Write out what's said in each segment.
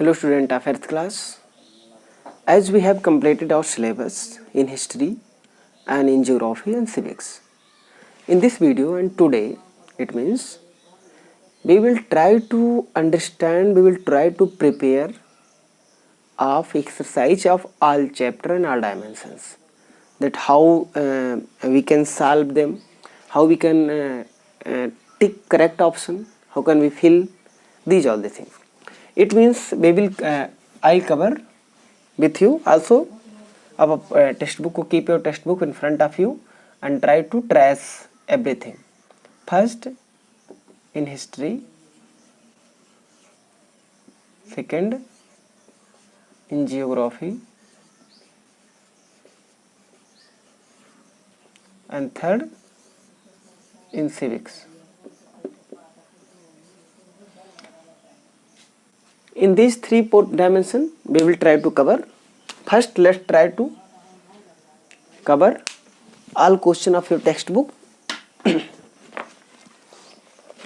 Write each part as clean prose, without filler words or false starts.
Hello student of earth class. As we have completed our syllabus in history and in geography and civics. In this video and today it means we will try to understand, we will try to prepare of exercise of all chapter and all dimensions. That how we can solve them, how we can tick correct option, how can we fill these all the things. It means we will I'll cover with you also. अब textbook को keep your textbook in front of you and try to trace everything. First in history, second in geography, and third in civics. In these three dimensions we will try to cover. First let's try to cover all question of your textbook.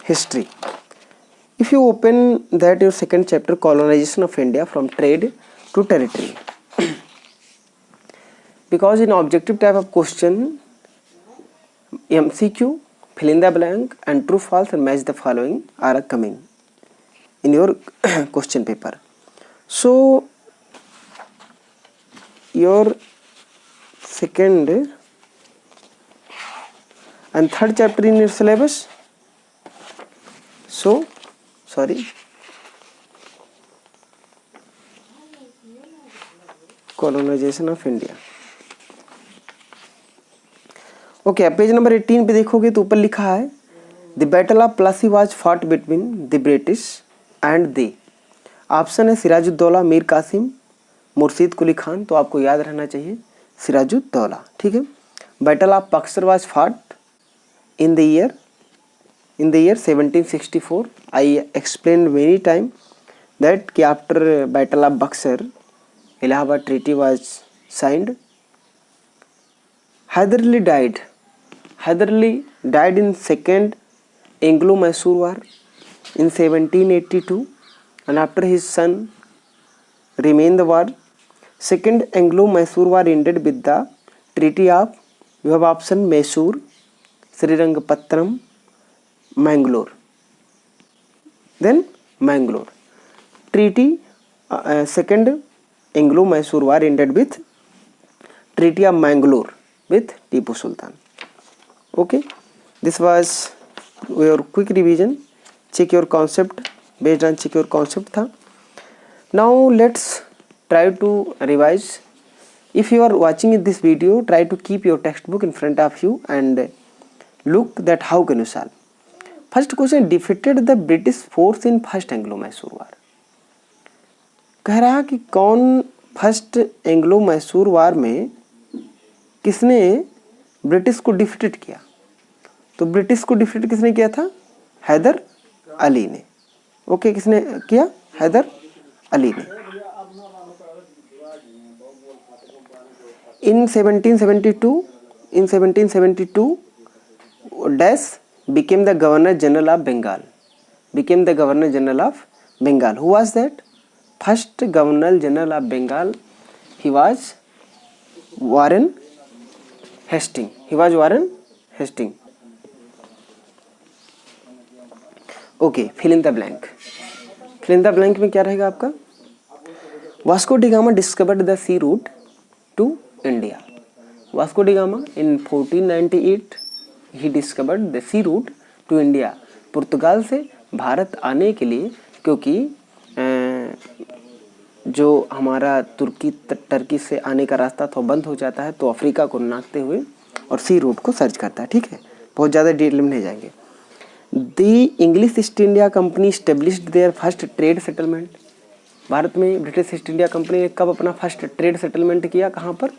History. If you open that your second chapter, colonization of India from trade to territory, because in objective type of question MCQ, fill in the blank and true false and match the following are coming in your question paper. So your second and third chapter in your syllabus. So sorry, colonization of India. Okay, page number 18 पे देखोगे तो ऊपर लिखा है the battle of Plassey was fought between the British and they. Option है सिराजुद्दौला, मीर कासिम, मुर्शीद कुली खान. तो आपको याद रहना चाहिए सिराजुद्दौला. ठीक है. Battle of Buxar was fought in the year 1764. I explained many time that कि after battle of Buxar, Allahabad treaty was signed. Hyder Ali died in second Anglo-Mysore war in 1782, and after his son remained the war. Second Anglo-Mysore war ended with the treaty of, you have option Mysore, Srirangapatnam, Mangalore. Then Mangalore treaty. Second Anglo-Mysore war ended with treaty of Mangalore with Tipu Sultan. Okay, this was your quick revision. Check your concept, based on check your concept tha. Now let's try to revise. If you are watching this video, try to keep your textbook in front of you and look that how can you solve. First question, defeated the British force in first Anglo Mysore war. कह रहा कि कौन first Anglo Mysore वार में किसने British को defeated किया. तो British को डिफीटेड किसने किया था? हैदर अली ने. ओके, किसने किया? हैदर अली ने. इन 1772 dash became the Governor General of Bengal. Who was that? First Governor General of Bengal. He was Warren Hastings. Okay, fill in the blank. में क्या रहेगा आपका? Vasco da Gama discovered the sea route to India. Vasco da Gama in 1498 he discovered the sea route to India. पुर्तगाल से भारत आने के लिए, क्योंकि जो हमारा टर्की से आने का रास्ता था बंद हो जाता है, तो अफ्रीका को नापते हुए और सी रूट को सर्च करता है. ठीक है, बहुत ज़्यादा डिटेल में नहीं जाएंगे. The English East India Company established their first trade settlement. भारत में ब्रिटिश ईस्ट इंडिया कंपनी ने कब अपना फर्स्ट ट्रेड सेटलमेंट किया? कहाँ पर?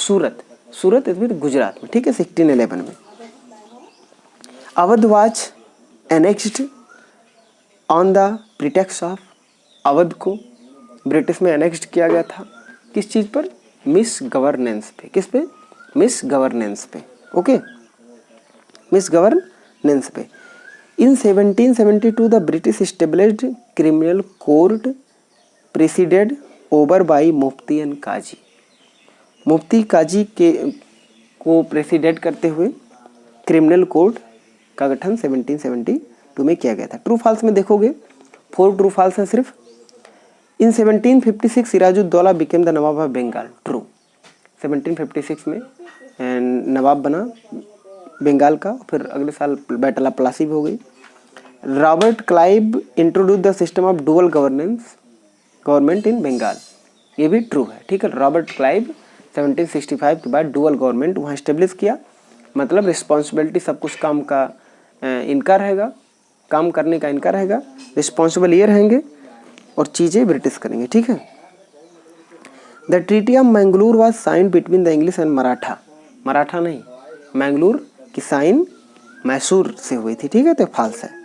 सूरत इधर गुजरात में. ठीक है, 1611 में. Awadh was annexed on the pretext of. Awadh को ब्रिटिश में एनेक्स्ड किया गया था. किस चीज़ पर? मिस गवर्नेंस पे. किस पे? मिस गवर्नेंस पे. ओके, मिस गवर्नेंस पे. In 1772 the British established criminal court presided over by mufti and qazi. मुफ्ती काजी के को प्रेसिडेट करते हुए क्रिमिनल कोड का गठन 1772 में किया गया था। ट्रू फॉल्स में देखोगे 4 ट्रू फॉल्स हैं सिर्फ। In 1756 Sirajuddaula became the nawab of Bengal. True. 1756 में नवाब बना बंगाल का। फिर अगले साल बैटल ऑफ प्लासी भी हो गई। Robert Clive introduce the system of dual government in Bengal. ये भी ट्रू है, ठीक है। रॉबर्ट क्लाइव 1765 के बाद डुअल गवर्नमेंट वहाँ इस्टेब्लिश किया। मतलब रिस्पॉन्सिबिलिटी सब कुछ काम का इनका रहेगा, काम करने का इनका रहेगा, रिस्पॉन्सिबल ये रहेंगे और चीज़ें ब्रिटिश करेंगे, ठीक है। The treaty of Mangalore was sign between the English and Maratha. Maratha नहीं, मैंगलोर की साइन मैसूर से हुई थी, ठीक है, तो फॉल्स है।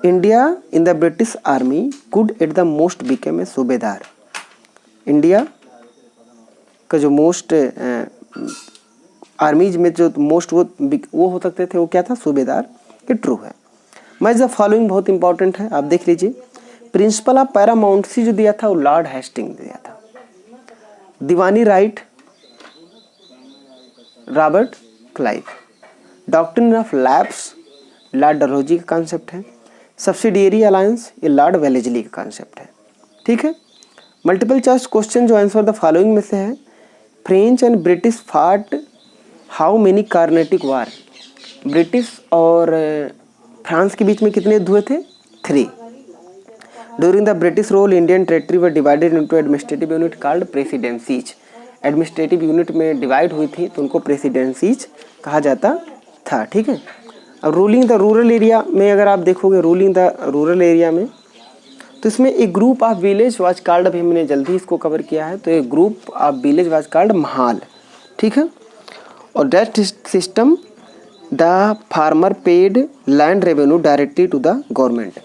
India in the British army could at the most became a सूबेदार। इंडिया का जो मोस्ट आर्मीज में जो मोस्ट वो हो सकते थे वो क्या था, सूबेदार। ये ट्रू है। मैच द फॉलोइंग बहुत इंपॉर्टेंट है, आप देख लीजिए। प्रिंसिपल ऑफ पैरामाउंटसी जो दिया था वो लॉर्ड हेस्टिंग दिया था। Diwani right Robert Clive. Doctrine of lapse Lord Dalhousie का कॉन्सेप्ट है। सब्सिडियरी अलायंस ये लॉर्ड वेलेस्ली का कॉन्सेप्ट है, ठीक है। मल्टीपल चॉइस क्वेश्चन जो आंसर द फॉलोइंग में से है। French and British fought how many Carnatic war. British और फ्रांस के बीच में कितने युद्ध हुए थे, 3। During the British rule Indian territory were divided into administrative unit called presidencies. Administrative unit में डिवाइड हुई थी तो उनको प्रेसिडेंसीज कहा जाता था, ठीक है। अब रूलिंग द रूरल एरिया में अगर आप देखोगे, रूलिंग द रूरल एरिया में तो इसमें एक group of village was called, अभी हमने जल्दी इसको कवर किया है, तो एक group of village was called mahal, ठीक है। और that system the farmer paid land revenue directly to the government.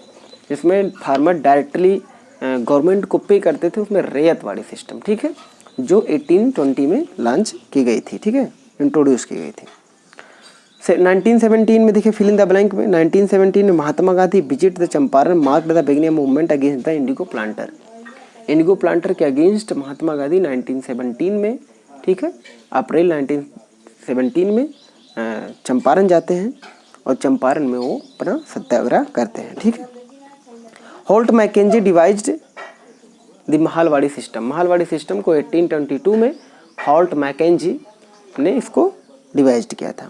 इसमें फार्मर डायरेक्टली गवर्नमेंट को पे करते थे, उसमें रेयत वाली सिस्टम, ठीक है, जो 1820 में लॉन्च की गई थी, ठीक है, इंट्रोड्यूस की गई थी। 1917 में देखिए फिल इन द ब्लैंक में। 1917 में Mahatma Gandhi visit the Champaran mark the beginning movement against the indigo planter. Indigo planter के अगेंस्ट महात्मा गांधी 1917 में, ठीक है, अप्रैल 1917 में चंपारण जाते हैं और चंपारण में वो अपना सत्याग्रह करते हैं, ठीक है। Holt Mackenzie devised the Mahalwari system. Mahalwari system को 1822 में होल्ट मैकेंजी ने इसको डिवाइज्ड किया था।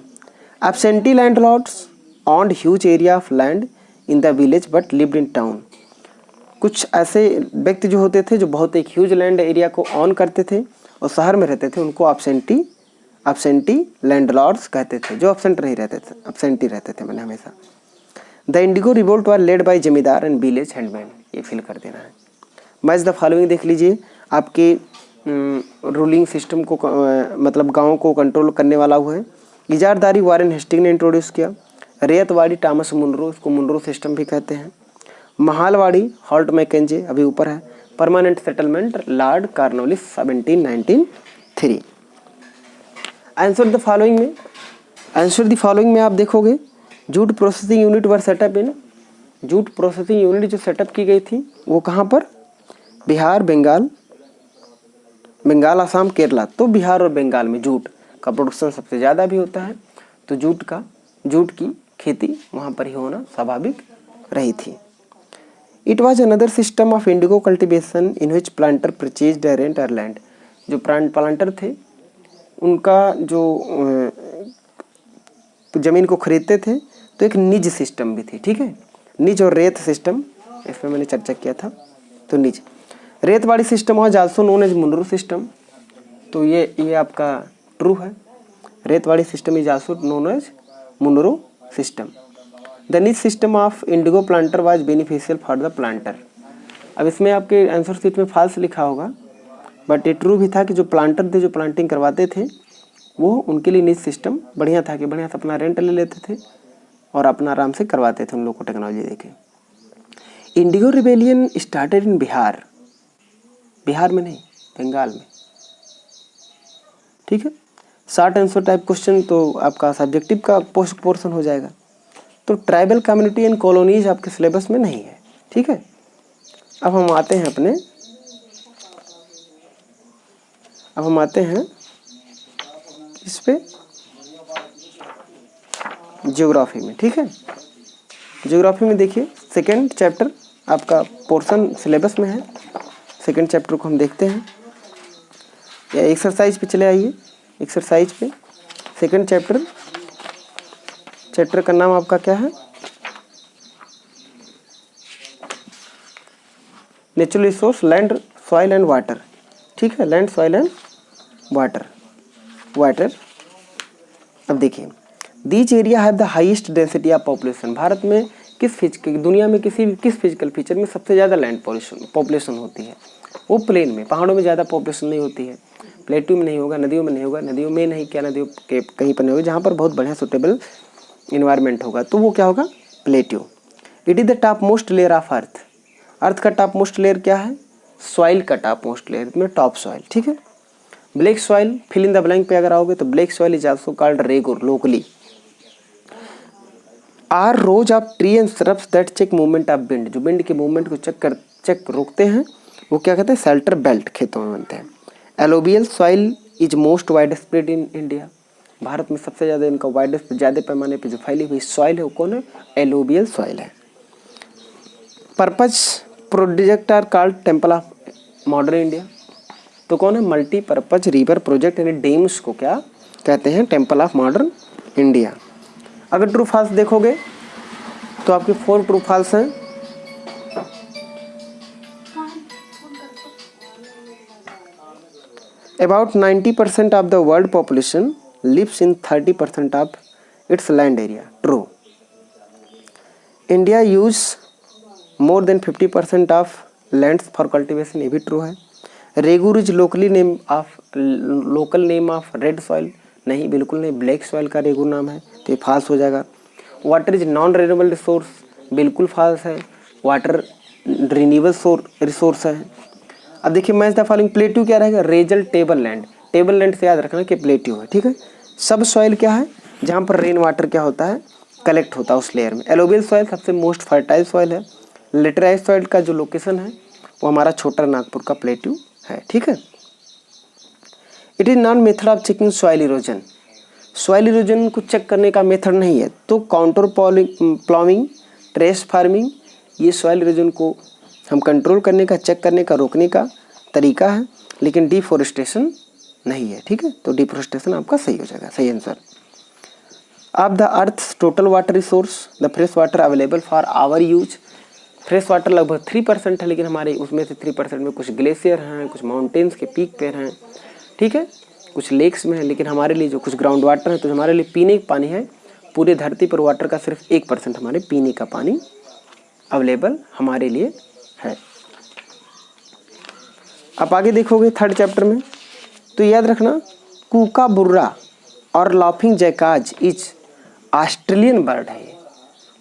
Absentee landlords owned huge area of land in the village but lived in town. कुछ ऐसे व्यक्ति जो होते थे जो बहुत एक ह्यूज लैंड एरिया को ऑन करते थे और शहर में रहते थे, उनको एब्सेंटी लैंडलॉर्ड्स कहते थे, जो एब्सेंट नहीं रहते थे, एब्सेंटी रहते थे मैंने हमेशा। The Indigo revolt were led by जमींदार एंड विलेज हैंडमैन। ये फिल कर देना है। मैच द फॉलोइंग देख लीजिए। आपके रूलिंग सिस्टम को मतलब गाँव को कंट्रोल करने वाला हुआ है। इजारदारी वारेन हेस्टिंग ने इंट्रोड्यूस किया। रेतवाड़ी टॉमस मुनरो, इसको मुनरो सिस्टम भी कहते हैं। महालवाड़ी हॉल्ट मैकेंजी अभी ऊपर है। Permanent settlement Lord Cornwallis 1793। Answer the following में आप देखोगे jute processing unit were set up in. Jute processing unit जो सेटअप की गई थी वो कहाँ पर, बिहार, बंगाल, आसाम, केरला। तो बिहार और बंगाल में जूट का प्रोडक्शन सबसे ज़्यादा भी होता है, तो जूट की खेती वहाँ पर ही होना स्वाभाविक रही थी। It was another system of Indigo cultivation in which planter purchased rent और लैंड। जो प्लांटर थे उनका जो ज़मीन को खरीदते थे तो एक निज सिस्टम भी थी, ठीक है। निज और रेत सिस्टम, इसमें मैंने चर्चा किया था। तो निज रेतवाड़ी सिस्टम और also known as Munro system. तो ये आपका ट्रू है। Ryotwari system is also known as Munro system. The nij system of indigo planter was beneficial for the planter. अब इसमें आपके आंसर शीट में फॉल्स लिखा होगा, बट ये ट्रू भी था कि जो प्लांटर थे, जो प्लांटिंग करवाते थे, वो उनके लिए निज सिस्टम बढ़िया था कि बढ़िया से अपना रेंट ले लेते थे और अपना आराम से करवाते थे उन लोग को टेक्नोलॉजी देके। Indigo rebellion started in Bihar. Bihar में नहीं, बंगाल में, ठीक है। शॉर्ट आंसर टाइप क्वेश्चन तो आपका सब्जेक्टिव का पोर्शन हो जाएगा। तो ट्राइबल कम्युनिटी एंड कॉलोनीज आपके सिलेबस में नहीं है, ठीक है। अब हम आते हैं अपने अब हम आते हैं इस पे ज्योग्राफी में। ठीक है, ज्योग्राफी में देखिए सेकेंड चैप्टर आपका पोर्शन सिलेबस में है। सेकेंड चैप्टर को हम देखते हैं, या एक्सरसाइज पे चले आइए। एक्सरसाइज पे सेकेंड चैप्टर का नाम आपका क्या है? Natural resource, land, soil and water. ठीक है, लैंड, सॉइल एंड वाटर। अब देखिए, these area have the highest density of population. Bharat में दुनिया में किस फिजिकल फीचर में सबसे ज़्यादा लैंड पॉपुलेशन होती है? वो प्लेन में, पहाड़ों में ज़्यादा पॉपुलेशन नहीं होती है, प्लेटू में नहीं होगा, नदियों में नहीं होगा, नदियों में नहीं, क्या नदियों के कहीं पर नहीं होगा, जहाँ पर बहुत बढ़िया सुटेबल इन्वायरमेंट होगा तो वो क्या होगा? Plateau. It is the top most layer of earth. Earth का टॉप मोस्ट लेयर क्या है? सॉइल का टॉप मोस्ट लेयर में टॉप सॉइल। ठीक है, black soil, fill in the blank पे अगर आओगे तो black soil is also called regur locally. Are rows of tree and shrubs that check movement of wind. जो विंड के मूवमेंट को चेक रोकते हैं वो क्या कहते हैं? शेल्टर बेल्ट खेतों में बनते हैं। एलोबियल soil is most wide spread in India. Bharat में सबसे ज़्यादा इनका ज़्यादा पैमाने पर जो फैली हुई सॉइल है वो कौन है? एलोबियल सॉइल है। Purpose project are called temple of modern India. तो कौन है? मल्टीपर्पज रिवर प्रोजेक्ट यानी डैम्स को क्या कहते हैं? Temple of modern India. अगर ट्रू फॉल्स देखोगे तो आपके 4 ट्रू फॉल्स हैं। About 90% of the world population lives in 30% of its land area. True. India use more than 50% of lands for cultivation. ये भी ट्रू है। Regur is local name of red soil. नहीं, बिल्कुल नहीं, ब्लैक सॉइल का रेगुर नाम है, तो ये फॉल्स हो जाएगा। Water is non renewable resource. बिल्कुल फॉल्स है, वाटर रिन्यूएबल रिसोर्स है। अब देखिए, मैच द फॉलोइंग। प्लेट्यू क्या रहेगा? Resale table land. Table land से याद रखना कि प्लेट्यू है। ठीक है, सब सॉइल क्या है? जहाँ पर रेन वाटर क्या होता है? कलेक्ट होता है उस लेयर में। एलोबियल सॉइल सबसे मोस्ट फर्टाइल सॉइल है। लेटराइज सॉइल का जो लोकेशन है वो हमारा छोटा नागपुर का प्लेट्यू है। ठीक है, it is non method of checking soil erosion. Soil erosion को चेक करने का मेथड नहीं है, तो काउंटर प्लॉविंग, ट्रेस फार्मिंग, ये सॉइल इरोजन को हम कंट्रोल करने का, चेक करने का, रोकने का तरीका है, लेकिन डिफोरेस्टेशन नहीं है। ठीक है, तो डिफोरेस्टेशन आपका सही हो जाएगा, सही answer. Of the earth total water resource, the fresh water available for our use. Fresh water लगभग 3% है, लेकिन हमारे उसमें से 3% में कुछ ग्लेशियर हैं, कुछ माउंटेन्स के पीक पे हैं। ठीक है, कुछ लेक्स में है, लेकिन हमारे लिए जो कुछ ग्राउंड वाटर है, तो हमारे लिए पीने का पानी है। पूरी धरती पर वाटर का सिर्फ 1% हमारे पीने का पानी अवेलेबल हमारे लिए है। आप आगे देखोगे थर्ड चैप्टर में, तो याद रखना कूकाबुर्रा और laughing jackass is Australian bird है।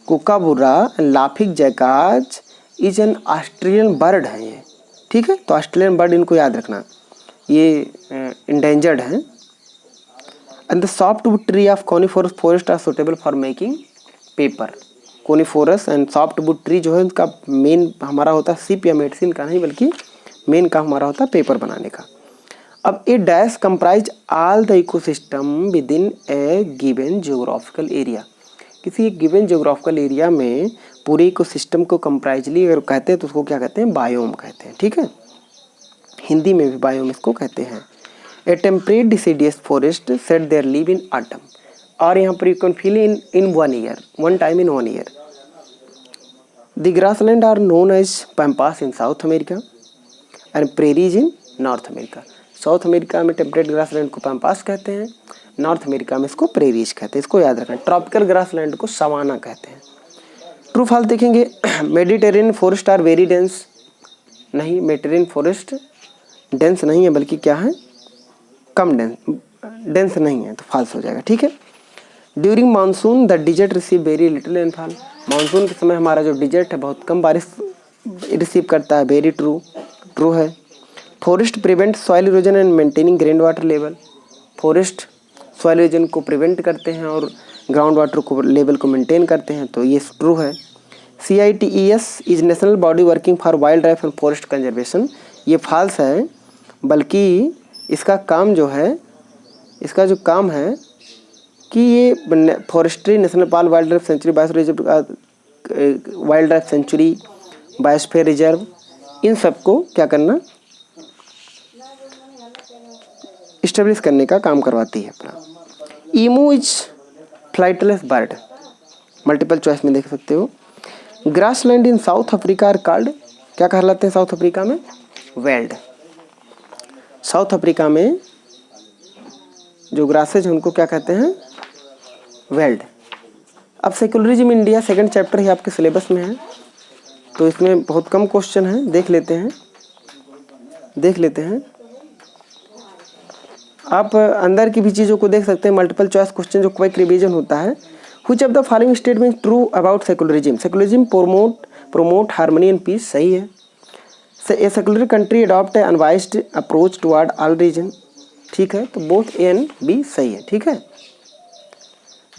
Kookaburra and laughing jackass is an Australian bird है ये। ठीक है, तो ऑस्ट्रेलियन बर्ड इनको याद रखना, ये इंडेंजर्ड हैं। And the softwood tree of coniferous forest are suitable for making paper. Coniferous and softwood tree जो है उनका मेन हमारा होता है सिप या मेडिसिन का नहीं, बल्कि मेन काम हमारा होता है पेपर बनाने का। अब a dash comprise all the ecosystem within a given geographical area. किसी एक गिवन जियोग्राफिकल एरिया में पूरे इकोसिस्टम को कंप्राइजली अगर कहते हैं तो उसको क्या कहते हैं? बायोम कहते हैं। ठीक है, हिंदी में भी बायोम इसको कहते हैं। A temperate deciduous forest shed their leaves in autumn. और यहाँ पर you can feel in 1 year, 1 time in 1 year. The grassland are known as pampas in South America and prairies in North America. South America में temperate grassland को pampas कहते हैं, north America में इसको prairies कहते हैं। इसको याद रखना। ट्रॉपिकल ग्रासलैंड को सवाना कहते हैं। ट्रू फॉल्स देखेंगे, Mediterranean forest are very dense. नहीं, मेडिटेरियन फॉरेस्ट डेंस नहीं है, बल्कि क्या है? कम डेंस नहीं है, तो फॉल्स हो जाएगा। ठीक है, during monsoon the dessert receive very little rainfall. Monsoon के समय हमारा जो डिजर्ट है बहुत कम बारिश रिसीव करता है। वेरी ट्रू है। Forest prevent soil erosion and maintaining ground water level. Forest soil erosion को प्रिवेंट करते हैं और ग्राउंड वाटर को लेवल को मेंटेन करते हैं, तो ये ट्रू है। CITES is national body working for wild life and forest conservation. ये फॉल्स है, बल्कि इसका काम जो है, इसका जो काम है कि ये forestry, national park, wild life sanctuary, wild life sanctuary, biosphere reserve, इन सबको क्या करना, इस्टेब्लिश करने का काम करवाती है अपना। Emu is flightless bird, multiple choice में देख सकते हो। Grassland in South Africa are called, क्या कहलाते हैं साउथ अफ्रीका में, वेल्ड। साउथ अफ्रीका में जो ग्रासेज हैं उनको क्या कहते हैं, वेल्ड। अब सेकुलरिज्म इंडिया सेकंड चैप्टर ही आपके सिलेबस में है, तो इसमें बहुत कम क्वेश्चन है, देख लेते हैं। आप अंदर की भी चीज़ों को देख सकते हैं, मल्टीपल चॉइस क्वेश्चन जो क्विक रिवीजन होता है। Which of the following statement true about secularism, secularism promote harmony and peace, सही है। A secular country adopt a unbiased approach toward all religion, ठीक है, तो बोथ ए एंड बी सही है, ठीक है।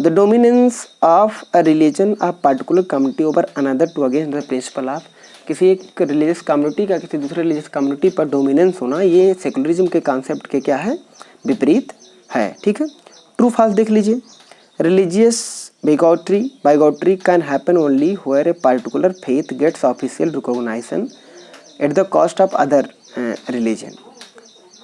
The dominance of a religion of particular community over another to against the principle of, किसी एक रिलीजियस कम्युनिटी का किसी दूसरे रिलीजियस कम्युनिटी पर डोमिनेंस होना, ये सेकुलरिज्म के कॉन्सेप्ट के क्या है, विपरीत है, ठीक है। ट्रू फॉल्स देख लीजिए। Religious bigotry can happen only where a particular faith gets official recognition at the cost of other religion.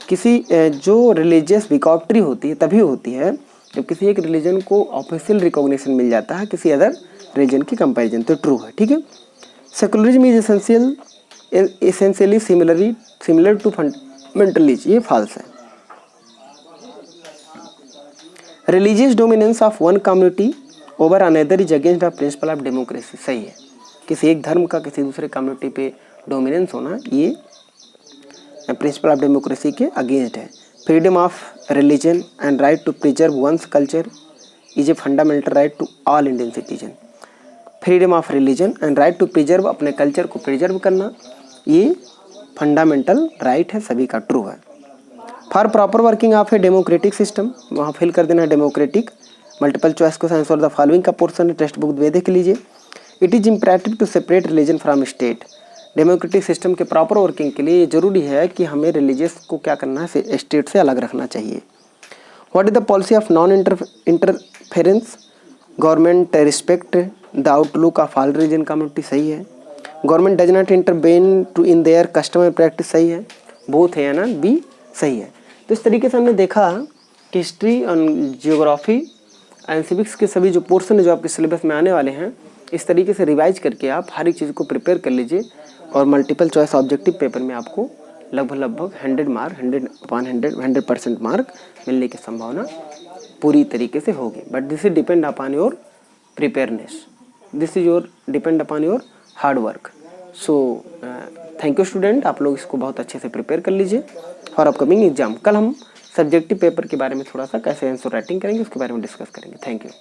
किसी जो रिलीजियस बिकॉट्री होती है तभी होती है जब किसी एक रिलीजन को ऑफिशियल रिकॉग्निशन मिल जाता है किसी अदर रिलीजन की कंपैरिजन, तो ट्रू है, ठीक है। Secularism is essentially similar to fundamentalism, ये फॉल्स है। Religious dominance of one community over another is against the principle of democracy, सही है। किसी एक धर्म का किसी दूसरे कम्युनिटी पे डोमिनेंस होना ये प्रिंसिपल ऑफ डेमोक्रेसी के अगेंस्ट है। Freedom of religion and right to preserve one's culture is a fundamental right to all Indian citizen. Freedom of religion and right to preserve, अपने कल्चर को preserve करना, ये fundamental right है, सभी का true है। For proper working of a democratic system, वहाँ fill कर देना डेमोक्रेटिक। मल्टीपल चॉइस को आंसर द फॉलोइंग का पोर्सन है, टेक्स्ट बुक में देख लीजिए। It is imperative to separate religion from state, democratic system के प्रॉपर वर्किंग के लिए ये जरूरी है कि हमें रिलीजियस को क्या करना है, स्टेट से अलग रखना चाहिए। What is the policy of non interference, government respect the outlook of all religion community, सही है। Government does not intervene to in their customer practice, सही है। बोथ है ना, बी सही है। तो इस तरीके से हमने देखा कि हिस्ट्री और जियोग्राफी एंड सिविक्स के सभी जो पोर्शन है जो आपके सिलेबस में आने वाले हैं, इस तरीके से रिवाइज करके आप हर एक चीज़ को प्रिपेयर कर लीजिए और मल्टीपल चॉइस ऑब्जेक्टिव पेपर में आपको लगभग 100 मार्क 100% मार्क मिलने की संभावना पूरी तरीके से होगी। But this is depend upon your preparedness, this is your depend upon your hard work. So thank you student, आप लोग इसको बहुत अच्छे से प्रिपेयर कर लीजिए फॉर अपकमिंग एग्जाम। कल हम सब्जेक्टिव पेपर के बारे में थोड़ा सा कैसे आंसर राइटिंग करेंगे उसके बारे में डिस्कस करेंगे। Thank you.